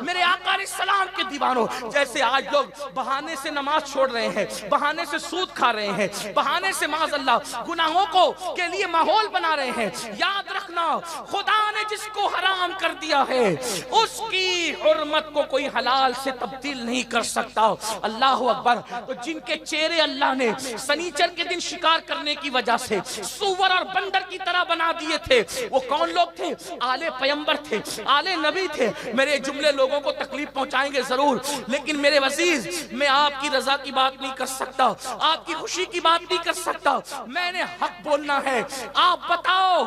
میرے آقا علیہ السلام کے دیوانوں، جیسے آج لوگ بہانے سے نماز چھوڑ رہے ہیں، بہانے سے سود کھا رہے ہیں، بہانے سے معاذ اللہ گناہوں کو کے لیے ماحول بنا رہے ہیں، یاد رکھنا خدا نے جس کو حرام کر دیا ہے اس کی حرمت کو کوئی حلال سے تبدیل نہیں کر سکتا۔ اللہ اکبر۔ تو جن کے چہرے اللہ نے سنیچر کے دن شکار کرنے کی وجہ سے سور اور بندر کی طرح بنا دیے تھے، وہ کون لوگ تھے؟ آل پیمبر تھے، آل نبی تھے۔ میرے جملے لوگوں کو تکلیف پہنچائیں گے ضرور، لیکن میرے عزیز میں آپ کی رضا کی بات نہیں کر سکتا، آپ کی خوشی کی بات نہیں کر سکتا، میں نے حق بولنا ہے۔ آپ بتاؤ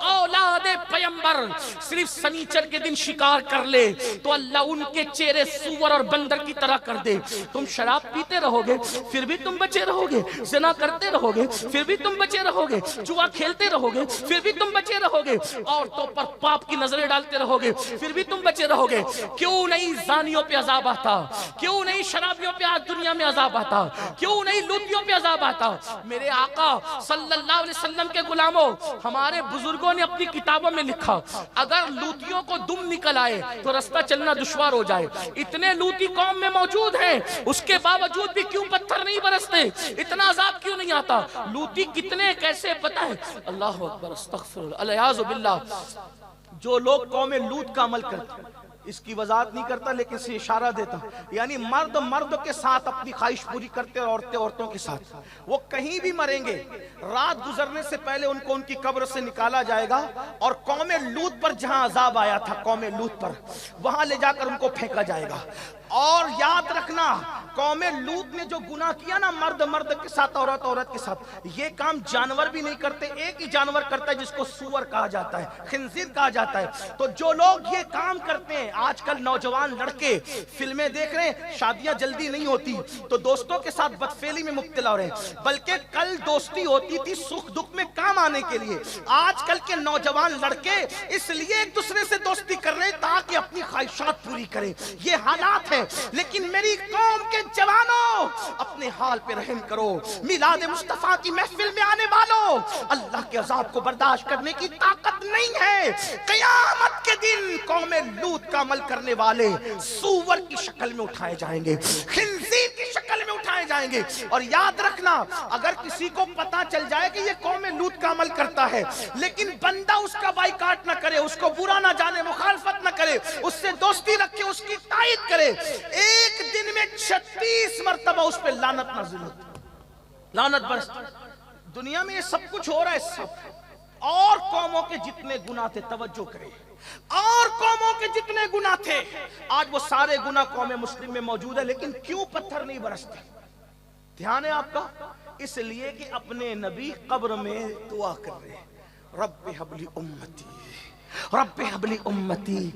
اولاد پیمبر صرف سنیچر کے دن شکار کر لے تو اللہ ان کے چہرے سور اور بندر کی طرح کر دے، تم شراب پیتے رہو گے پھر بھی تم بچے رہو گے، زنا کرتے رہو گے پھر بھی تم بچے رہو گے، جوا کھیلتے رہو گے پھر بھی تم بچے رہو گے، عورتوں پر پاپ کی نظریں ڈالتے رہو گے پھر بھی تم بچے رہو گے۔ کیوں نہیں زانیوں پہ عذاب آتا؟ کیوں نہیں شرابیوں پہ آج دنیا میں عذاب آتا؟ کیوں نہیں لوٹیوں پہ عذاب آتا؟ میرے آقا صلی اللہ علیہ وسلم کے غلاموں، ہمارے بزرگوں نے اپنی کتابوں میں لکھا اگر لوٹیوں کو دم نکل آئے تو رستہ چلنا دشوار ہو جائے۔ اتنے لوٹی قوم میں موجود ہیں، اس کے باوجود بھی کیوں پتھر نہیں برستے؟ اتنا عذاب کیوں نہیں آتا؟ لوٹی کتنے کیسے پتہ ہے؟ اللہ اکبر، استغفر اللہ، الیاذ باللہ۔ جو لوگ قوم لوط کا عمل کرتے، اس کی وضاحت نہیں کرتا لیکن اسے اشارہ دیتا، یعنی مرد مرد کے ساتھ اپنی خواہش پوری کرتے اور عورتیں عورتوں کے ساتھ، وہ کہیں بھی مریں گے، رات گزرنے سے پہلے ان کو ان کی قبر سے نکالا جائے گا اور قوم لوط پر جہاں عذاب آیا تھا قوم لوط پر، وہاں لے جا کر ان کو پھینکا جائے گا۔ اور یاد رکھنا قوم لوط نے جو گناہ کیا نا مرد مرد کے ساتھ عورت عورت کے ساتھ، یہ کام جانور بھی نہیں کرتے، ایک ہی جانور کرتا ہے جس کو سور کہا جاتا ہے، خنزیر کہا جاتا ہے۔ تو جو لوگ یہ کام کرتے ہیں، آج کل نوجوان لڑکے فلمیں دیکھ رہے ہیں، شادیاں جلدی نہیں ہوتی تو دوستوں کے ساتھ بدفعلی میں مبتلا ہو رہے ہیں، بلکہ کل دوستی ہوتی تھی سکھ دکھ میں کام آنے کے لیے۔ آج کل کے نوجوان لڑکے اس لیے ایک دوسرے سے دوستی کر رہے ہیں تاکہ اپنی خواہشات پوری کریں، یہ حالات ہیں۔ لیکن میری قوم کے جوانوں اپنے حال پہ رحم کرو، میلاد مصطفیٰ کی محفل میں آنے والوں، اللہ کے عذاب کو برداشت کرنے کی طاقت نہیں ہے۔ قیامت کے دن قوم لوط کا عمل کرنے والے سور کی شکل میں اٹھائے جائیں گے، خنزیر کی شکل میں اٹھائے جائیں گے۔ اور یاد رکھنا اگر کسی کو پتا چل جائے کہ یہ قوم لوط کا عمل کرتا ہے لیکن بندہ اس کا بائیکاٹ نہ کرے، اس کو برا نہ جانے، مخالفت نہ کرے، اس سے دوستی رکھے، اس کی تائید کرے، ایک دن میں 36 مرتبہ اس پہ لعنت نازل ہوتی، لعنت برستی۔ دنیا میں یہ سب کچھ ہو رہا ہے، سب اور قوموں کے جتنے گناہ تھے، توجہ کریں، اور قوموں کے جتنے گناہ تھے آج وہ سارے گناہ قوم مسلم میں موجود ہے، لیکن کیوں پتھر نہیں برستے؟ دھیان ہے آپ کا؟ اس لیے کہ اپنے نبی قبر میں دعا کر رہے ہیں، رب حب لی امتی، رب حب لی امتی۔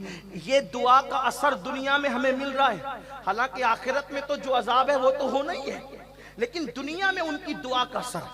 یہ دعا کا اثر دنیا میں ہمیں مل رہا ہے، حالانکہ آخرت میں تو جو عذاب ہے وہ تو ہونا ہی ہے، لیکن دنیا میں ان کی دعا کا اثر